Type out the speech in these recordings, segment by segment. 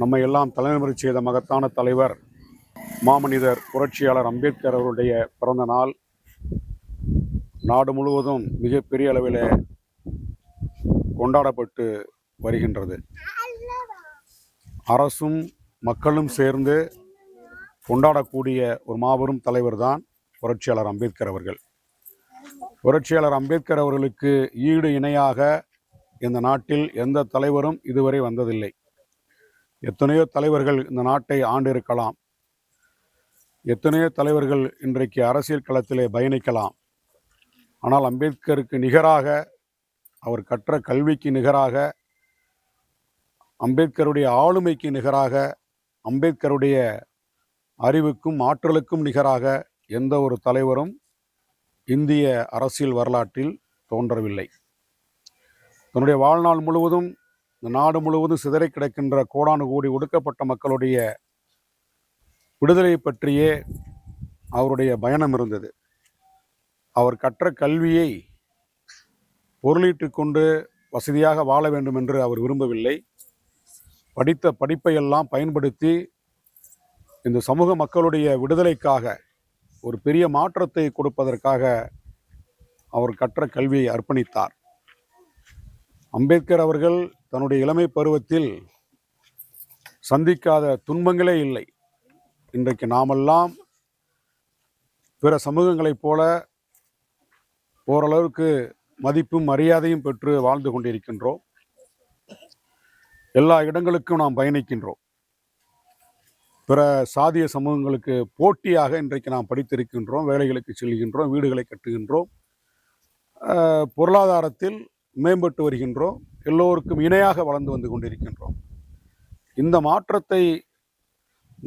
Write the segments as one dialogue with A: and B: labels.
A: நம்மை எல்லாம் தலைமுறை செய்த மகத்தான தலைவர் மாமனிதர் புரட்சியாளர் அம்பேத்கர் அவருடைய பிறந்த நாள் நாடு முழுவதும் மிகப்பெரிய அளவில் கொண்டாடப்பட்டு வருகின்றது. அரசும் மக்களும் சேர்ந்து கொண்டாடக்கூடிய ஒரு மாபெரும் தலைவர் தான் புரட்சியாளர் அம்பேத்கர் அவர்கள். புரட்சியாளர் அம்பேத்கர் அவர்களுக்கு ஈடு இணையாக இந்த நாட்டில் எந்த தலைவரும் இதுவரை வந்ததில்லை. எத்தனையோ தலைவர்கள் இந்த நாட்டை ஆண்டிருக்கலாம், எத்தனையோ தலைவர்கள் இன்றைக்கு அரசியல் களத்திலே பயணிக்கலாம். ஆனால் அம்பேத்கருக்கு நிகராக, அவர் கற்ற கல்விக்கு நிகராக, அம்பேத்கருடைய ஆளுமைக்கு நிகராக, அம்பேத்கருடைய அறிவுக்கும் ஆற்றலுக்கும் நிகராக எந்த ஒரு தலைவரும் இந்திய அரசியல் வரலாற்றில் தோன்றவில்லை. தன்னுடைய வாழ்நாள் முழுவதும் இந்த நாடு முழுவதும் சிதறி கிடக்கின்ற கோடானு கோடி ஒடுக்கப்பட்ட மக்களுடைய விடுதலை பற்றியே அவருடைய பயணம் இருந்தது. அவர் கற்ற கல்வியை பொருளீட்டு கொண்டு வசதியாக வாழ வேண்டும் என்று அவர் விரும்பவில்லை. படித்த படிப்பையெல்லாம் பயன்படுத்தி இந்த சமூக மக்களுடைய விடுதலைக்காக ஒரு பெரிய மாற்றத்தை கொடுப்பதற்காக அவர் கற்ற கல்வியை அர்ப்பணித்தார். அம்பேத்கர் அவர்கள் தன்னுடைய இளமை பருவத்தில் சந்திக்காத துன்பங்களே இல்லை. இன்றைக்கு நாமெல்லாம் பிற சமூகங்களைப் போல ஓரளவுக்கு மதிப்பும் மரியாதையும் பெற்று வாழ்ந்து கொண்டிருக்கின்றோம். எல்லா இடங்களுக்கும் நாம் பயணிக்கின்றோம். பிற சாதிய சமூகங்களுக்கு போட்டியாக இன்றைக்கு நாம் படித்திருக்கின்றோம், வேலைகளுக்கு செல்கின்றோம், வீடுகளை கட்டுகின்றோம், பொருளாதாரத்தில் மேம்பட்டு வருகின்றோம், எல்லோருக்கும் இணையாக வளர்ந்து வந்து கொண்டிருக்கின்றோம். இந்த மாற்றத்தை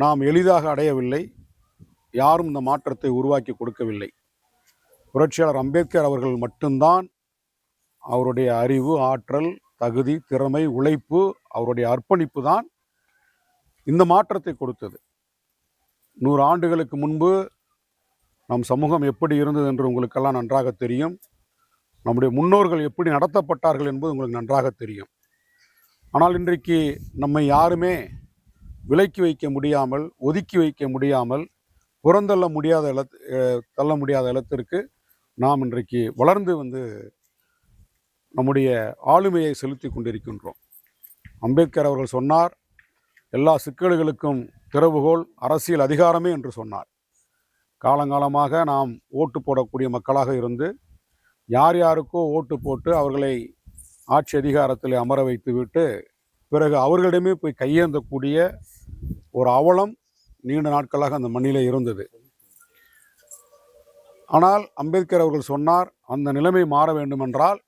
A: நாம் எளிதாக அடையவில்லை. யாரும் இந்த மாற்றத்தை உருவாக்கி கொடுக்கவில்லை. புரட்சியாளர் அம்பேத்கர் அவர்கள் மட்டும்தான் அவருடைய அறிவு, ஆற்றல், தகுதி, திறமை, உழைப்பு, அவருடைய அர்ப்பணிப்பு தான் இந்த மாற்றத்தை கொடுத்தது. 100 ஆண்டுகளுக்கு முன்பு நம் சமூகம் எப்படி இருந்தது என்று உங்களுக்கெல்லாம் நன்றாக தெரியும். நம்முடைய முன்னோர்கள் எப்படி நடத்தப்பட்டார்கள் என்பது உங்களுக்கு நன்றாக தெரியும். ஆனால் இன்றைக்கு நம்மை யாருமே விலக்கி வைக்க முடியாமல், ஒதுக்கி வைக்க முடியாமல், புறந்தள்ள முடியாத இடத்திற்கு நாம் இன்றைக்கு வளர்ந்து வந்து நம்முடைய ஆளுமையை செலுத்தி கொண்டிருக்கின்றோம். அம்பேத்கர் அவர்கள் சொன்னார், எல்லா சிக்கல்களுக்கும் திறவுகோல் அரசியல் அதிகாரமே என்று சொன்னார். காலங்காலமாக நாம் ஓட்டு போடக்கூடிய மக்களாக இருந்து யார் யாருக்கோ ஓட்டு போட்டு அவர்களை ஆட்சி அதிகாரத்தில் அமர வைத்து விட்டு பிறகு அவர்களிடமே போய் கையேந்தக்கூடிய ஒரு அவலம் நீண்ட நாட்களாக அந்த மண்ணிலே இருந்தது. ஆனால் அம்பேத்கர் அவர்கள் சொன்னார், அந்த நிலைமை மாற வேண்டுமென்றால்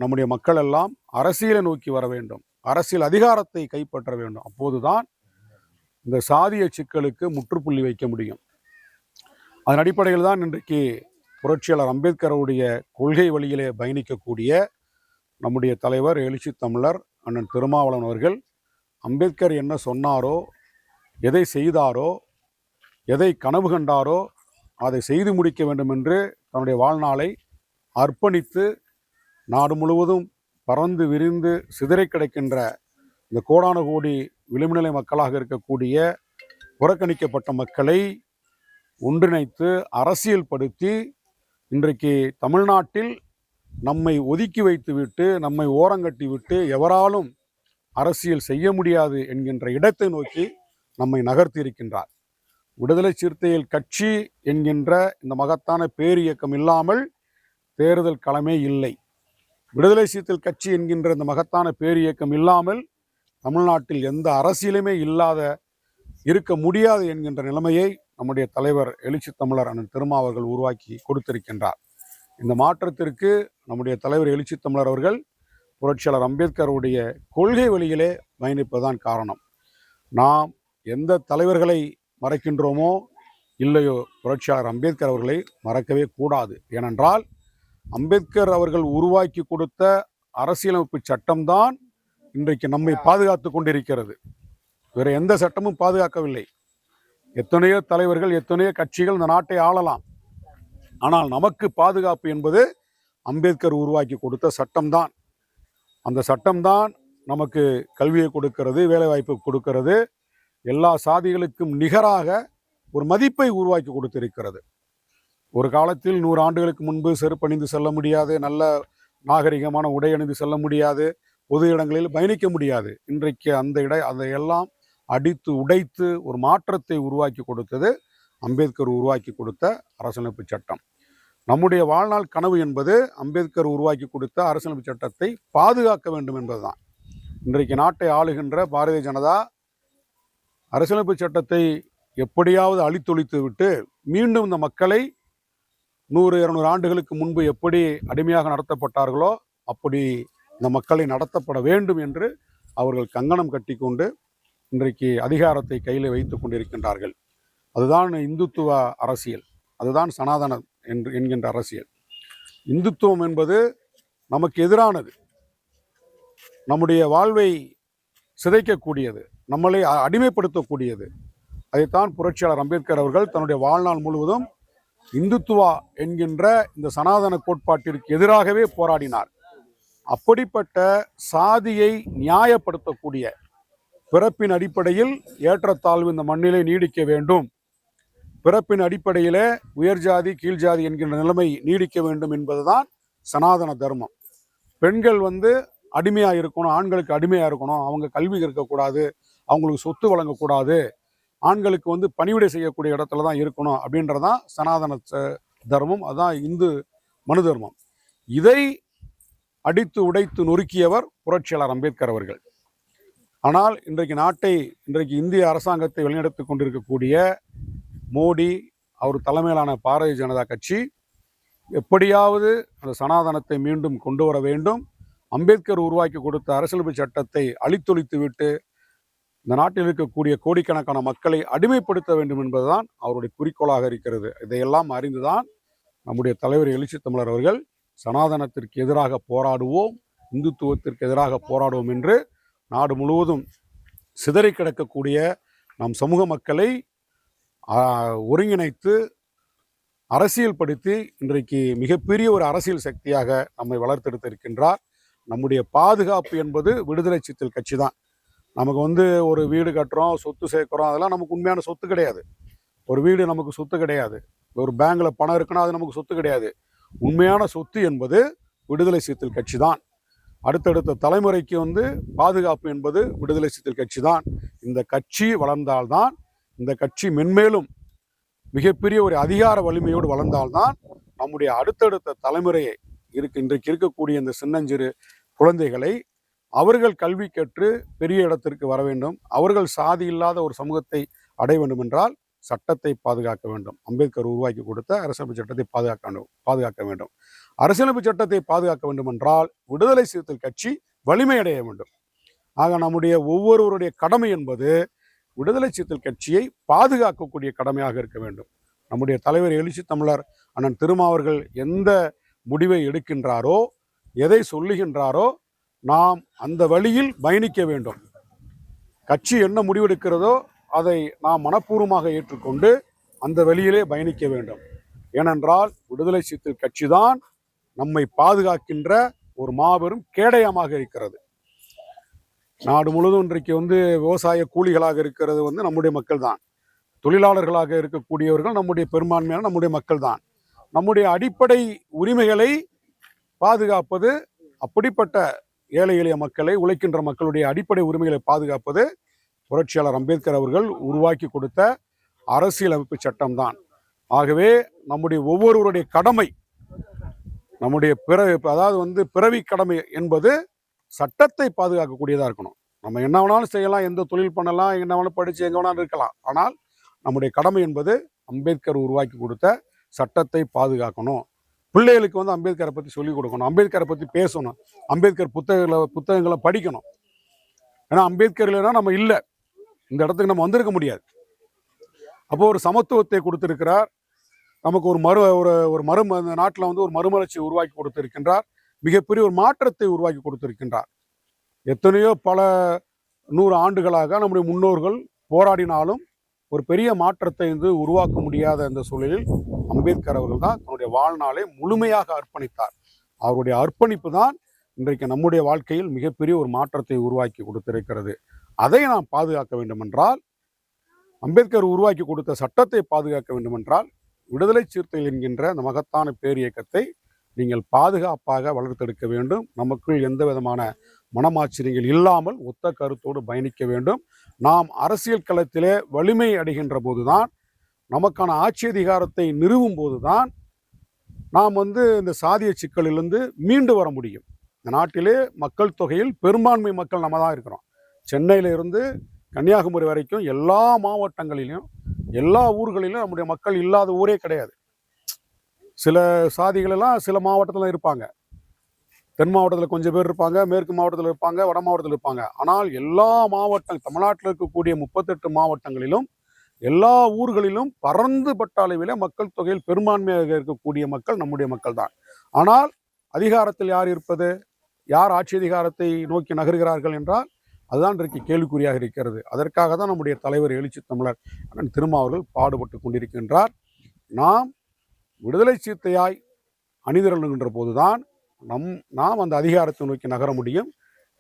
A: நம்முடைய மக்கள் எல்லாம் அரசியலை நோக்கி வர வேண்டும், அரசியல் அதிகாரத்தை கைப்பற்ற வேண்டும். அப்போதுதான் இந்த சாதிய சிக்கலுக்கு முற்றுப்புள்ளி வைக்க முடியும். அதன் அடிப்படையில் தான் இன்றைக்கு புரட்சியாளர் அம்பேத்கருடைய கொள்கை வழியிலே பயணிக்கக்கூடிய நம்முடைய தலைவர் எழுச்சி தமிழர் அண்ணன் திருமாவளவன் அவர்கள் அம்பேத்கர் என்ன சொன்னாரோ, எதை செய்தாரோ, எதை கனவு கண்டாரோ அதை செய்து முடிக்க வேண்டும் என்று தன்னுடைய வாழ்நாளை அர்ப்பணித்து நாடு முழுவதும் பறந்து விரிந்து சிதறி கிடக்கின்ற இந்த கோடான கோடி விளிம்புநிலை மக்களாக இருக்கக்கூடிய புறக்கணிக்கப்பட்ட மக்களை ஒன்றிணைத்து அரசியல் படுத்தி இன்றைக்கு தமிழ்நாட்டில் நம்மை ஒதுக்கி வைத்துவிட்டு, நம்மை ஓரங்கட்டி விட்டு எவராலும் அரசியல் செய்ய முடியாது என்கின்ற இடத்தை நோக்கி நம்மை நகர்த்தி இருக்கின்றார். விடுதலை சிறுத்தைகள் கட்சி என்கின்ற இந்த மகத்தான பேரியக்கம் இல்லாமல் தேர்தல் களமே இல்லை. விடுதலை சிறுத்தைகள் கட்சி என்கின்ற இந்த மகத்தான பேரியக்கம் இல்லாமல் தமிழ்நாட்டில் எந்த அரசியலுமே இருக்க முடியாது என்கின்ற நிலைமையை நம்முடைய தலைவர் எழுச்சி தமிழர் அண்ணன் திருமா அவர்கள் உருவாக்கி கொடுத்திருக்கின்றார். இந்த மாற்றத்திற்கு நம்முடைய தலைவர் எழுச்சி தமிழர் அவர்கள் புரட்சியாளர் அம்பேத்கருடைய கொள்கை வழியிலே பயணிப்பதுதான் காரணம். நாம் எந்த தலைவர்களை மறக்கின்றோமோ இல்லையோ, புரட்சியாளர் அம்பேத்கர் அவர்களை மறக்கவே கூடாது. ஏனென்றால் அம்பேத்கர் அவர்கள் உருவாக்கி கொடுத்த அரசியலமைப்பு சட்டம்தான் இன்றைக்கு நம்மை பாதுகாத்து கொண்டிருக்கிறது. வேறு எந்த சட்டமும் பாதுகாக்கவில்லை. எத்தனையோ தலைவர்கள், எத்தனையோ கட்சிகள் இந்த நாட்டை ஆளலாம். ஆனால் நமக்கு பாதுகாப்பு என்பது அம்பேத்கர் உருவாக்கி கொடுத்த சட்டம்தான். அந்த சட்டம்தான் நமக்கு கல்வியை கொடுக்கிறது, வேலைவாய்ப்பு கொடுக்கிறது, எல்லா சாதிகளுக்கும் நிகராக ஒரு மதிப்பை உருவாக்கி கொடுத்திருக்கிறது. ஒரு காலத்தில் 100 ஆண்டுகளுக்கு முன்பு செருப்பணிந்து செல்ல முடியாது, நல்ல நாகரிகமான உடை அணிந்து செல்ல முடியாது, பொது இடங்களில் பயணிக்க முடியாது. இன்றைக்கு அதையெல்லாம் அடித்து உடைத்து ஒரு மாற்றத்தை உருவாக்கி கொடுத்தது அம்பேத்கர் உருவாக்கி கொடுத்த அரசியலமைப்பு சட்டம். நம்முடைய வாழ்நாள் கனவு என்பது அம்பேத்கர் உருவாக்கி கொடுத்த அரசியலமைப்பு சட்டத்தை பாதுகாக்க வேண்டும் என்பதுதான். இன்றைக்கு நாட்டை ஆளுகின்ற பாரதிய ஜனதா அரசியலமைப்பு சட்டத்தை எப்படியாவது அழித்தொழித்து விட்டு மீண்டும் இந்த மக்களை 100-200 ஆண்டுகளுக்கு முன்பு எப்படி அடிமையாக நடத்தப்பட்டார்களோ அப்படி இந்த மக்களை நடத்தப்பட வேண்டும் என்று அவர்கள் கங்கணம் கட்டி கொண்டு இன்றைக்கு அதிகாரத்தை கையில் வைத்து கொண்டிருக்கின்றார்கள். அதுதான் இந்துத்துவ அரசியல், அதுதான் சனாதனம் என்கின்ற அரசியல். இந்துத்துவம் என்பது நமக்கு எதிரானது, நம்முடைய வாழ்வை சிதைக்கக்கூடியது, நம்மளை அடிமைப்படுத்தக்கூடியது. அதைத்தான் புரட்சியாளர் அம்பேத்கர் அவர்கள் தன்னுடைய வாழ்நாள் முழுவதும் இந்துத்துவா என்கின்ற இந்த சனாதன கோட்பாட்டிற்கு எதிராகவே போராடினார். அப்படிப்பட்ட சாதியை நியாயப்படுத்தக்கூடிய, பிறப்பின் அடிப்படையில் ஏற்றத்தாழ்வு இந்த மண்ணிலே நீடிக்க வேண்டும், பிறப்பின் அடிப்படையிலே உயர் ஜாதி கீழ் ஜாதி என்கின்ற நிலைமை நீடிக்க வேண்டும் என்பதுதான் சனாதன தர்மம். பெண்கள் அடிமையாக இருக்கணும், ஆண்களுக்கு அடிமையாக இருக்கணும், அவங்க கல்வி இருக்கக்கூடாது, அவங்களுக்கு சொத்து வழங்கக்கூடாது, ஆண்களுக்கு பணிவிடை செய்யக்கூடிய இடத்துல தான் இருக்கணும் அப்படின்றதான் சனாதன தர்மம், அதுதான் இந்து மனு தர்மம். இதை அடித்து உடைத்து நொறுக்கியவர் புரட்சியாளர் அம்பேத்கர் அவர்கள். ஆனால் இன்றைக்கு இந்திய அரசாங்கத்தை வழிநடத்தி கொண்டிருக்கக்கூடிய மோடி அவர் தலைமையிலான பாரதிய ஜனதா கட்சி எப்படியாவது அந்த சனாதனத்தை மீண்டும் கொண்டு வர வேண்டும், அம்பேத்கர் உருவாக்கி கொடுத்த அரசியலமைப்பு சட்டத்தை அழித்தொழித்து விட்டு இந்த நாட்டில் இருக்கக்கூடிய கோடிக்கணக்கான மக்களை அடிமைப்படுத்த வேண்டும் என்பதுதான் அவருடைய குறிக்கோளாக இருக்கிறது. இதையெல்லாம் அறிந்துதான் நம்முடைய தலைவர் எழுச்சி தமிழர் அவர்கள் சனாதனத்திற்கு எதிராக போராடுவோம், இந்துத்துவத்திற்கு எதிராக போராடுவோம் என்று நாடு முழுவதும் சிதறி கிடக்கக்கூடிய நம் சமூக மக்களை ஒருங்கிணைத்து அரசியல் படுத்தி இன்றைக்கு மிகப்பெரிய ஒரு அரசியல் சக்தியாக நம்மை வளர்த்தெடுத்திருக்கின்றார். நம்முடைய பாதுகாப்பு என்பது விடுதலை சிறுத்தைகள் கட்சி தான். நமக்கு ஒரு வீடு கட்டுறோம், சொத்து சேர்க்குறோம், அதெல்லாம் நமக்கு உண்மையான சொத்து கிடையாது. ஒரு வீடு நமக்கு சொத்து கிடையாது, ஒரு பேங்க்ல பணம் இருக்குன்னா அது நமக்கு சொத்து கிடையாது. உண்மையான சொத்து என்பது விடுதலை சிறுத்தைகள் கட்சி தான். அடுத்தடுத்த தலைமுறைக்கு பாதுகாப்பு என்பது விடுதலை சிறுத்தைகள் கட்சி தான். இந்த கட்சி வளர்ந்தால்தான், இந்த கட்சி மென்மேலும் மிகப்பெரிய ஒரு அதிகார வலிமையோடு வளர்ந்தால்தான் நம்முடைய அடுத்தடுத்த தலைமுறையை இன்றைக்கு இருக்கக்கூடிய இந்த சின்னஞ்சிறு குழந்தைகளை அவர்கள் கல்வி கற்று பெரிய இடத்திற்கு வர வேண்டும், அவர்கள் சாதி இல்லாத ஒரு சமூகத்தை அடைய வேண்டும் என்றால் சட்டத்தை பாதுகாக்க வேண்டும். அம்பேத்கர் உருவாக்கி கொடுத்த அரசியலமைப்பு சட்டத்தை பாதுகாக்க வேண்டும். அரசியலமைப்பு சட்டத்தை பாதுகாக்க வேண்டும் என்றால் விடுதலை சிறுத்தைகள் கட்சி வலிமை அடைய வேண்டும். ஆக நம்முடைய ஒவ்வொருவருடைய கடமை என்பது விடுதலை சிறுத்தைகள் கட்சியை பாதுகாக்கக்கூடிய கடமையாக இருக்க வேண்டும். நம்முடைய தலைவர் எழுச்சி தமிழர் அண்ணன் திருமாவர்கள் எந்த முடிவை எடுக்கின்றாரோ, எதை சொல்லுகின்றாரோ, நாம் அந்த வழியில் பயணிக்க வேண்டும். கட்சி என்ன முடிவெடுக்கிறதோ அதை நாம் மனப்பூர்வமாக ஏற்றுக்கொண்டு அந்த வழியிலே பயணிக்க வேண்டும். ஏனென்றால் விடுதலை சிறுத்தைகள் கட்சி தான் நம்மை பாதுகாக்கின்ற ஒரு மாபெரும் கேடயமாக இருக்கிறது. நாடு முழுவதும் இன்றைக்கு விவசாய கூலிகளாக இருக்கிறது நம்முடைய மக்கள் தான். தொழிலாளர்களாக இருக்கக்கூடியவர்கள் நம்முடைய பெரும்பான்மையான நம்முடைய மக்கள் தான். நம்முடைய அடிப்படை உரிமைகளை பாதுகாப்பது, அப்படிப்பட்ட ஏழை எளிய மக்களை, உழைக்கின்ற மக்களுடைய அடிப்படை உரிமைகளை பாதுகாப்பது புரட்சியாளர் அம்பேத்கர் அவர்கள் உருவாக்கி கொடுத்த அரசியலமைப்பு சட்டம்தான். ஆகவே நம்முடைய ஒவ்வொருவருடைய கடமை, நம்முடைய பிறவி கடமை என்பது சட்டத்தை பாதுகாக்கக்கூடியதாக இருக்கணும். நம்ம என்ன வேணாலும் செய்யலாம், எந்த தொழில் பண்ணலாம், என்ன வேணாலும் படித்து எங்கே வேணாலும் இருக்கலாம். ஆனால் நம்முடைய கடமை என்பது அம்பேத்கர் உருவாக்கி கொடுத்த சட்டத்தை பாதுகாக்கணும். பிள்ளைகளுக்கு அம்பேத்கரை பற்றி சொல்லிக் கொடுக்கணும், அம்பேத்கரை பற்றி பேசணும், அம்பேத்கர் புத்தகங்களை படிக்கணும். ஏன்னா அம்பேத்கர் இல்லைன்னா நம்ம இல்லை, இந்த இடத்துக்கு நம்ம வந்திருக்க முடியாது. அப்போ ஒரு சமத்துவத்தை கொடுத்திருக்கிறார், நமக்கு ஒரு நாட்டில் ஒரு மறுமலர்ச்சி உருவாக்கி கொடுத்திருக்கின்றார், மிகப்பெரிய ஒரு மாற்றத்தை உருவாக்கி கொடுத்திருக்கின்றார். எத்தனையோ பல 100 ஆண்டுகளாக நம்முடைய முன்னோர்கள் போராடினாலும் ஒரு பெரிய மாற்றத்தை உருவாக்க முடியாத இந்த சூழலில் அம்பேத்கர் அவர்கள் தான் தன்னுடைய வாழ்நாளை முழுமையாக அர்ப்பணித்தார். அவருடைய அர்ப்பணிப்பு தான் இன்றைக்கு நம்முடைய வாழ்க்கையில் மிகப்பெரிய ஒரு மாற்றத்தை உருவாக்கி கொடுத்திருக்கிறது. அதை நாம் பாதுகாக்க வேண்டுமென்றால், அம்பேத்கர் உருவாக்கி கொடுத்த சட்டத்தை பாதுகாக்க வேண்டுமென்றால், விடுதலை சிறுத்தைகள் என்கின்ற அந்த மகத்தான பேரியக்கத்தை நீங்கள் பாதுகாப்பாக வளர்த்தெடுக்க வேண்டும். நமக்குள் எந்த விதமான மனமாச்சரியங்கள் இல்லாமல் ஒத்த கருத்தோடு பயணிக்க வேண்டும். நாம் அரசியல் களத்திலே வலிமை அடைகின்ற போதுதான், நமக்கான ஆட்சி அதிகாரத்தை நிறுவும் போதுதான் நாம் இந்த சாதிய சிக்கலிலிருந்து மீண்டு வர முடியும். இந்த நாட்டிலே மக்கள் தொகையில் பெரும்பான்மை மக்கள் நம்ம தான் இருக்கிறோம். சென்னையில இருந்து கன்னியாகுமரி வரைக்கும் எல்லா மாவட்டங்களிலும் எல்லா ஊர்களிலும் நம்முடைய மக்கள் இல்லாத ஊரே கிடையாது. சில சாதிகள் எல்லாம் சில மாவட்டத்தில் இருப்பாங்க. தென் மாவட்டத்தில் கொஞ்சம் பேர் இருப்பாங்க, மேற்கு மாவட்டத்தில் இருப்பாங்க, வட மாவட்டத்தில் இருப்பாங்க. ஆனால் எல்லா மாவட்டம் தமிழ்நாட்டில் இருக்கக்கூடிய 38 மாவட்டங்களிலும் எல்லா ஊர்களிலும் பறந்துபட்ட அளவிலே மக்கள் தொகையில் பெரும்பான்மையாக இருக்கக்கூடிய மக்கள் நம்முடைய மக்கள் தான். ஆனால் அதிகாரத்தில் யார் இருப்பது? யார் ஆட்சி அதிகாரத்தை நோக்கி நகர்கிறார்கள் என்றால் அதுதான் இன்றைக்கு கேள்விக்குறியாக இருக்கிறது. அதற்காக தான் நம்முடைய தலைவர் எழுச்சி தமிழர் அண்ணன் திருமாவர்கள் பாடுபட்டு கொண்டிருக்கின்றார். நாம் விடுதலை சிறுத்தையாய் அணிதிரளுகின்ற போதுதான் நாம் அந்த அதிகாரத்தை நோக்கி நகர முடியும்.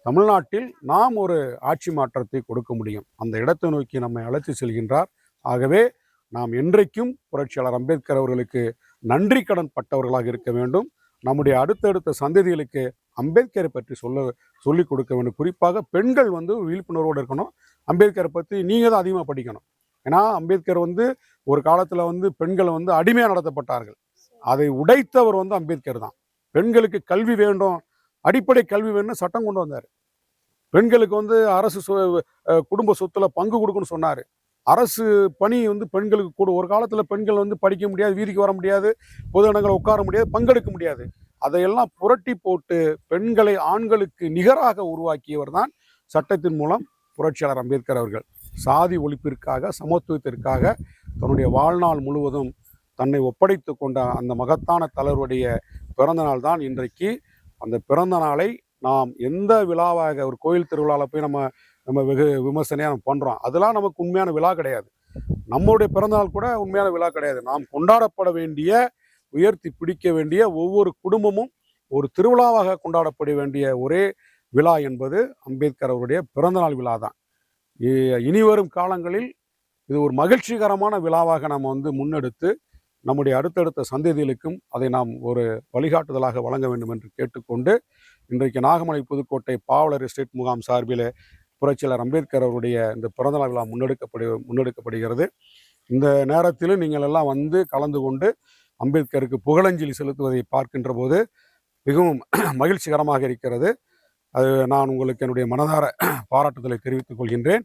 A: தமிழ்நாட்டில் நாம் ஒரு ஆட்சி மாற்றத்தை கொடுக்க முடியும். அந்த இடத்தை நோக்கி நம்மை அழைத்து செல்கின்றார். ஆகவே நாம் என்றைக்கும் புரட்சியாளர் அம்பேத்கர் அவர்களுக்கு நன்றி கடன் பட்டவர்களாக இருக்க வேண்டும். நம்முடைய அடுத்தடுத்த சந்ததிகளுக்கு அம்பேத்கரை பற்றி சொல்லிக் கொடுக்க வேண்டும். குறிப்பாக பெண்கள் விழிப்புணர்வோடு இருக்கணும். அம்பேத்கரை பற்றி நீங்கள் தான் அதிகமாக படிக்கணும். ஏன்னா அம்பேத்கர் ஒரு காலத்தில் பெண்கள் அடிமையாக நடத்தப்பட்டார்கள். அதை உடைத்தவர் அம்பேத்கர் தான். பெண்களுக்கு கல்வி வேண்டும், அடிப்படை கல்வி வேணும்னு சட்டம் கொண்டு வந்தார். பெண்களுக்கு அரசு குடும்ப சொத்துல பங்கு கொடுக்குன்னு சொன்னார். அரசு பணி பெண்களுக்கு கூட. ஒரு காலத்தில் பெண்கள் படிக்க முடியாது, வீதிக்கு வர முடியாது, பொது இடங்களை உட்கார முடியாது, பங்கெடுக்க முடியாது. அதையெல்லாம் புரட்டி போட்டு பெண்களை ஆண்களுக்கு நிகராக உருவாக்கியவர் தான் சட்டத்தின் மூலம் புரட்சியாளர் அம்பேத்கர் அவர்கள். சாதி ஒழிப்பிற்காக, சமத்துவத்திற்காக தன்னுடைய வாழ்நாள் முழுவதும் தன்னை ஒப்படைத்து கொண்ட அந்த மகத்தான தலைவருடைய பிறந்த நாள் தான் இன்றைக்கு. அந்த பிறந்த நாளை நாம் எந்த விழாவாக ஒரு கோயில் திருவிழாவில் போய் நம்ம வெகு விமர்சனையாக நம்ம பண்ணுறோம். அதெல்லாம் நமக்கு உண்மையான விழா கிடையாது. நம்மளுடைய பிறந்தநாள் கூட உண்மையான விழா கிடையாது. நாம் கொண்டாடப்பட வேண்டிய, உயர்த்தி பிடிக்க வேண்டிய ஒவ்வொரு குடும்பமும் ஒரு திருவிழாவாக கொண்டாடப்பட வேண்டிய ஒரே விழா என்பது அம்பேத்கர் அவருடைய பிறந்தநாள் விழா தான். இனிவரும் காலங்களில் இது ஒரு மகிழ்ச்சிகரமான விழாவாக நாம் முன்னெடுத்து நம்முடைய அடுத்தடுத்த சந்ததிகளுக்கும் அதை நாம் ஒரு வழிகாட்டுதலாக வழங்க வேண்டும் என்று கேட்டுக்கொண்டு, இன்றைக்கு நாகமலை புதுக்கோட்டை பாவலர் எஸ்டேட் முகாம் சார்பில் புரட்சியாளர் அம்பேத்கர் அவருடைய இந்த பிறந்தநாள் விழா முன்னெடுக்கப்படுகிறது. இந்த நேரத்தில் நீங்கள் எல்லாம் கலந்து கொண்டு அம்பேத்கருக்கு புகழஞ்சலி செலுத்துவதை பார்க்கின்ற போது மிகவும் மகிழ்ச்சிகரமாக இருக்கிறது. அது நான் உங்களுக்கு என்னுடைய மனதார பாராட்டுதலை தெரிவித்துக் கொள்கின்றேன்.